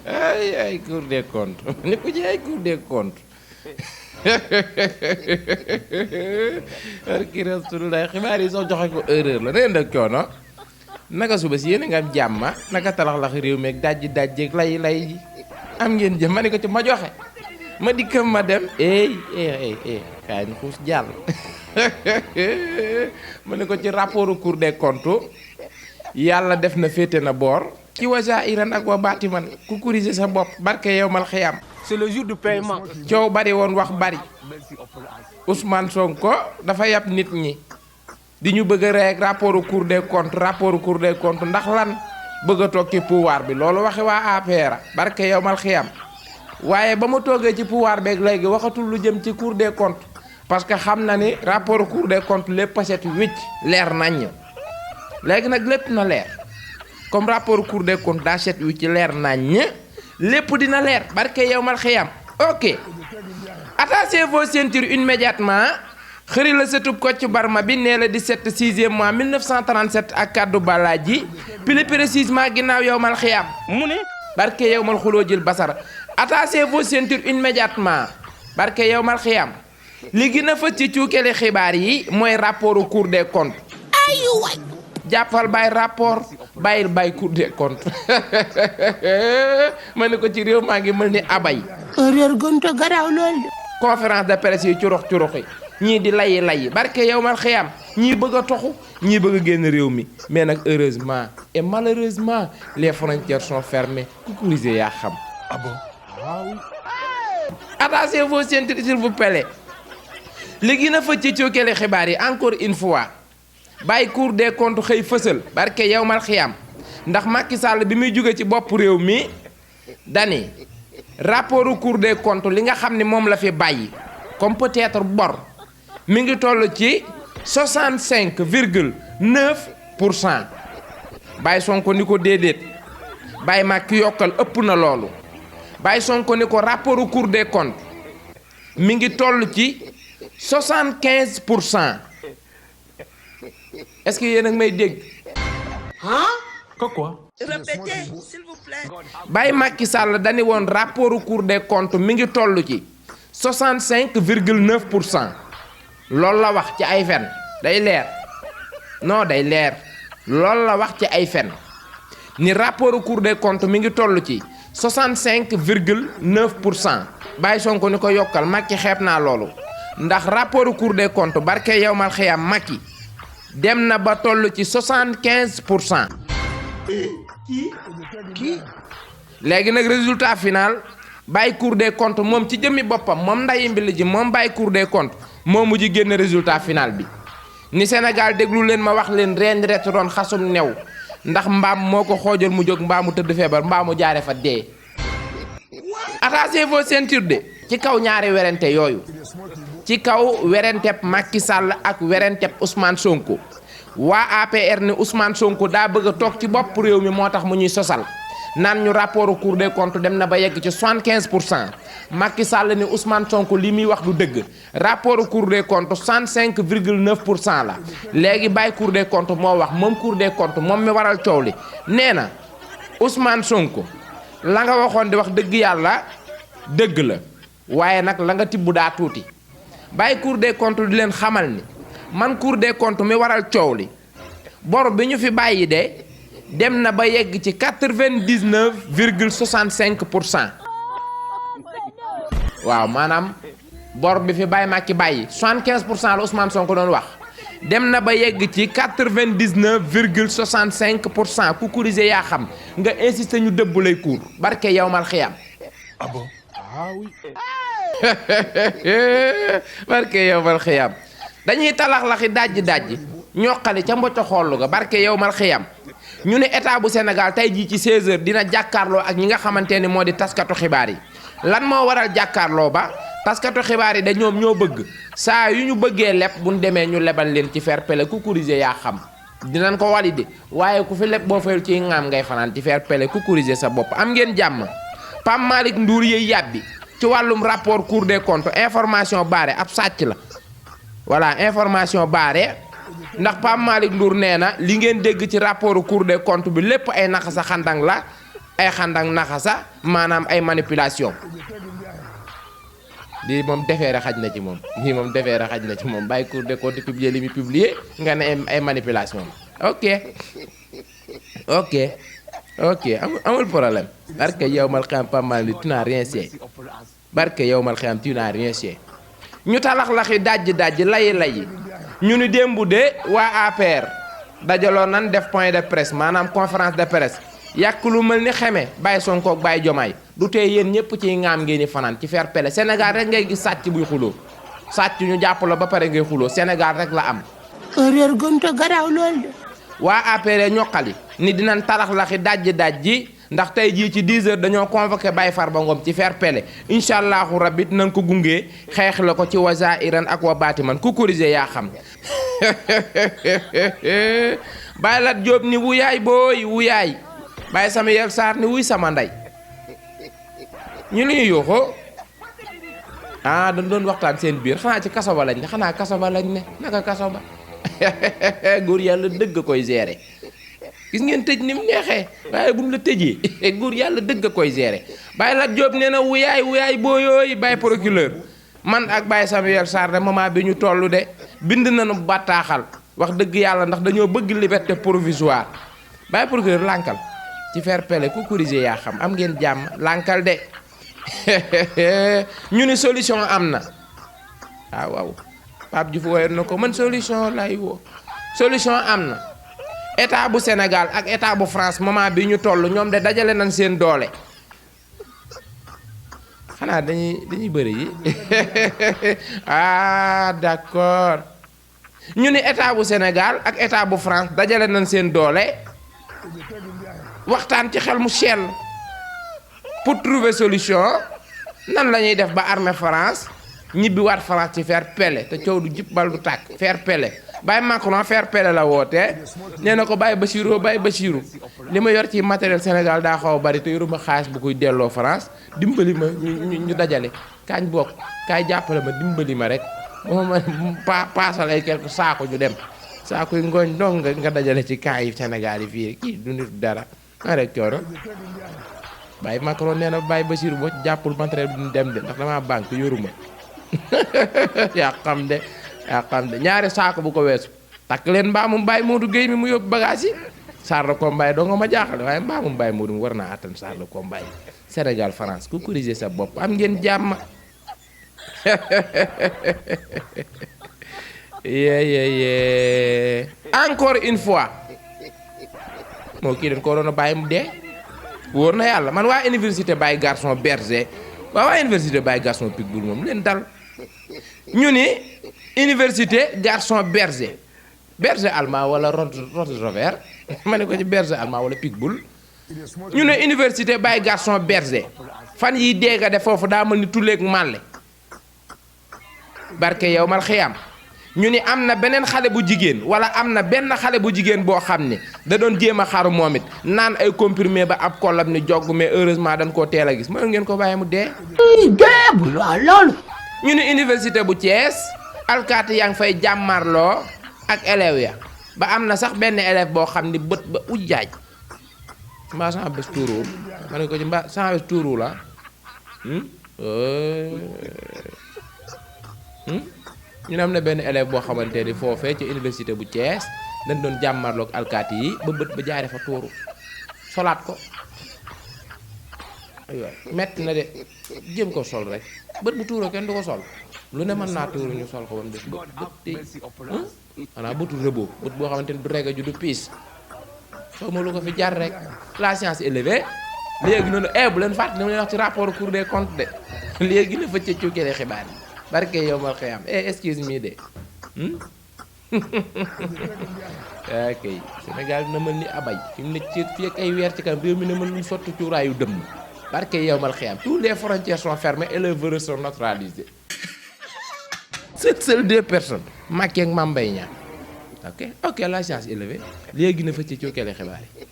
ay Cour des comptes ni ko ci ay Cour des comptes barki Rasulullah xibaar yi soo joxe ko erreur la neen ak coono naka suba si yéen nga am jàmma naka talax-lax réew meeg dajji lay am ngeen jëm ma ne ko ci ma joxe ma dikkam ma dem kaay ñu xuus jàll ma ne ko ci rapport Cour des comptes yàlla def na féete na boor ci waja iran ak wa baati man ku corriger sa bopp barke yow mal xiyam. C'est le jour du paiement. coow bari woon wax bari Ousmane Sonko dafa yab nit ñi di ñu bëgg a rek rapport Cour des comptes ndax lan bëgg a toog ci pouvoir bi loolu waxe waa APR barke yow mal xiyam waaye ba mu toogee ci pouvoir beeg léegi waxatul lu jëm ci Cour des comptes parce que xam na ni rapport Cour des comptes lépp set wicc leer naññ léegi nag lépp na leer comme rapport Cour des comptes daa set wicc leer naññ lépp dina leer barke yow mal xiyam. ok attachez vos ceintures immédiatement xëri la sëtub Kocc Barma bi nee la 17 6e mois 1937 ak kaddu balaaji plus précisément ginnaaw yow mal xiyam mu ne barke yow mal xuloo jël basara attachez vos ceintures immédiatement barke yow mal xiyam li gën a fës ci cuukeli xibaar yi mooy rapport Cour des comptes ayu waay jàppal bàyyi rapport bàyyil bàyyi Cour des comptes ma ne ko ci réew maa ngi mel ni abay réer gënta garaaw lool de conférence de presse yi curux yi ñii di layi barke yow mal xiyam ñii bëgg a toxu ñii bëgg a génn réew mi mais nag heureusement et malheureusement les frontières sont fermées ku kurise yaa xam. ah bon ah oui. attachez vos ceintures s'il vous plaît li gën a fës ci cuukeli xibaar yi encore une fois bàyyi Cour des comptes xëy fësal barke yow mal xiyam ndax Macky Sall bi muy jóge ci bopp réew mi dani rapport Cour des comptes li nga xam ne moom la fi bàyyi comme peut-être bor mi ngi toll ci 65,9%. Baye Sonko ni ko déedéet Baye Macky yokkal ëpp na loolu Baye Sonko ni ko rapport Cour des comptes mi ngi toll ci 75%. Est-ce que yéen a ngi may dégg? Quoi? Répétez, s'il vous plaît. Baye Macky Sall dañu woon rapport Cour des comptes mi ngi toll ci 65,9%. loolu la wax ci ay fen day leer non day leer loolu la wax ci ay fen ni rapport Cour des comptes mi ngi toll ci 65,9%. Baye Sonko ni ko yokkal Macky xeeb naa loolu ndax rapport Cour des comptes barke yow mal xiyam Macky dem na ba toll ci 75%. Kii léegi nag résultat final Baye Cour des comptes moom ci jëmmi boppam moom ndayi mbil ji moom Baye Cour des comptes moo mujj génn résultat final bi ni Sénégal déglu leen ma wax leen reen ret doon xasum new ndax mbaam moo ko xoojal mu jóg mbaamu tëdd feebar mbaamu jaare fa dee. attachez vos ceintures de ci kaw ñaari werante yooyu ci kaw weranteb Macky Sall ak weranteb Ousmane Sonko waa APR ne Ousmane Sonko daa bëgg a toog ci bopp réew mi moo tax mu ñuy sosal naan ñu rapport Cour des comptes dem na ba yegg ci 75%. Macky Sall ni Ousmane Sonko li muy wax du dëgg rapport Cour des comptes 65,9% la léegi bàyyi Cour des comptes moo wax moom Cour des comptes moom mi waral coow li nee na Ousmane Sonko la nga waxoon di wax dëgg yàlla dëgg la waaye nag la nga tibb daa tuuti bàyyi Cour des comptes di leen xamal ni man Cour des comptes mi waral coow li bor bi ñu fi bàyyi de dem na ba yegg ci 99,65%. waaw maanaam bor bi fi Baye Macky bàyyi 75% la Ousmane Sonko doon wax dem na ba yegg ci 99,65% ku corriger yaa xam nga insister ñu dëbb lay Cour barke yow mal xiyam. Ah bon? Ah oui. barke yow mal xiyam dañuy talax-laxi dajji ñoqali ca mbocco xoolu ga barke yow mal xiyam ñu ne état bu Sénégal tey jii ci 16h dina jàkkaarloo ak ñi nga xamante ni moo di taskatu xibaar yi. lan moo waral jàkkaarloo ba taskatu xibaar yi da ñoom ñoo bëgg saa yu ñu bëggee leb buñ demee ñu lebal leen ci fair play ku corriger yaa xam dinañ ko valider waaye ku fi leb boo fayul ci ngaam ngay fanaan ci fair play ku corriger sa bopp am ngeen jàmm. Pape Malick Ndour yëy yàbbi ci wàllum rapport Cour des comptes information baare ab sàcc la voilà information baare ndax Pape Malick Ndour nee na li ngeen dégg ci rapport Cour des comptes bi lépp ay naxasa xandang la ay xandang naxasa maanaam ay manipulation lii moom defeere xaj na ci moom lii moom defeere xaj na ci moom bàyyi Cour des comptes publier li muy publier nga ne ay manipulation ok amul problème barke yow mal xam Pape Malick tu n'as rien fait barke yow mal xam tu n'as rien fait ñu talax-laxi dajji layi ñu ni démb de waa APR dajaloo nan def point de presse maanaam conférence de presse yàq lu mel ni xeme bàyyi Sonko ak bàyyi Jomaay du tee yéen ñëpp ciy ŋaam ngeen di fanaan ci fair play Sénégal rek ngay gis sàcc buy xuloo sàcc ñu jàpp la ba pare ngay xuloo Sénégal rek la am erreur gënta garaaw lool de. waa APR ñoqali ni dinañ talax-laxi dajji ndax tey jii ci 10 heures dañoo convoqué Baye Farba Ngom ci fair play incha allahu rabbi nañ ko gungee xeex la ko ci waza iran ak wa baatiman ku corriger yaa xam Baye Lat Diop ni wuyaay booy wuyaay Baye Samuel Sarr ni wuy sama ndey ñu li ñu yuuxoo dañ doon waxtaan seen biir xanaa ci kaso ba lañ ne xanaa kaso ba lañ ne naka kaso ba góor yàlla dëgg koy gérer gis ngeen tëj ni mu neexee waaye buñ la tëjee góor yàlla dëgg koy gérer Baye Lat Diop nee na wuyaay booyooyu Baye procureur man ak Baye Samuel Sarr de moment bi ñu toll de bind nañu bataaxal wax dëgg yàlla ndax dañoo bëgg liberté provisoire Baye procureur lànkal ci fair play ku corriger yaa xam am ngeen jàmm lànkal de ñu ni solution am na waaw Pape Diouf woyoon na ko man solution lay woo solution am na état bu Sénégal ak état bu France moment bi ñu toll ñoom de dajale nañ seen doole xanaa dañuy bëri yi d'accord ñu ni état bu Sénégal ak état bu France dajale nañ seen doole waxtaan ci xel mu sell pour trouver solution nan la ñuy def ba armée France ñibbi waat France ci fair play te coow du jib bal du tàkk fair play Baye Macron fair play la woote nee na ko Baye Bassirou li ma yor ci matériel Sénégal daa xaw a bari te yoruma xaalis bu koy delloo France dimbali ma ñu dajale kaañ bokk kaay jàppale ma dimbali ma rek moom ma paasal ay quelque saako ñu dem saako yi ngooñ dong nga dajale ci kaa yi Sénégal yi fii kii du nit dara ma rek cooro Baye Macron nee na Baye Bassirou boo jàppul matériel bi ñu dem de ndax damaa banque yoruma yaa xam de ñaari saako bu ko weesu takk leen mbaamum Baye Modou Guèye mi mu yóbbu bagage yi Sarr la Kombaay doo nga ma jaaxale waaye mbaamum Baye Modou mu war naa attan Sarr la Kombaay Sénégal France ku corriger sa bopp am ngeen jàmm encore une fois moo kii dañ ko waroon a bàyyi mu dee wóor na yàlla man waa université Baye Garçon Berger waa université Baye Garçon Pitbull moom leen dal ñu ni université Garçon Berger allemand wala Rotterdam ma ne ko ci berger allemand wala Pitbull ñu ne université Baye Garçon Berger fan yi dégga de foofu daa mel ni tulleeg màlle barke yow mal xiyam ñu ni am na beneen xale bu jigéen wala am na benn xale bu jigéen boo xam ne da doon jéem a xaru moom it naan ay comprimé ba ab kollam ni jogg mais heureusement dañ koo teel a gis mën ngeen ko bàyyi mu dee. bu loolu. ñu ni université bu Thiès alkaati yaa ngi fay jàmmarloo ak élèves ya ba am na sax benn élève boo xam ni bët ba ujjaaj mbaa sama bés tuuru ma ne ko ci mbaa sama bés tuuru la ñu ne am na benn élève boo xamante ni foofee ci université bu Thiès dañ doon jàmmarloog alkaati yi ba bët ba jaare fa tuuru solaat ko aywa metti na de jëm ko sol rek bët bu tuuroo kenn du ko sol lu ne mën naa tuuru ñu sol ko ba mu des bët xanaa bëtu rëboo bët boo xamante ni du rega ju du piis xaw ma lu ko fi jar rek la science élevée léegi noonu bu leen fàtte dama leen wax ci rapport Cour des comptes de léegi na fa ca cukkee xibaar yi barke yow mal xëyam excuse me de ok Sénégal dina mel ni abay fi mu ne ci fii ak ay weer ci kanam réew mi ne mën luñ sotti cuuraayu dëmm barke yow mal xëyam tous les frontières sont fermées et les vœux sont neutralisés seules deux personnes Macky ak Mame Mbaye Niang ok la science élevée léegi na fa ci cukkee xibaar yi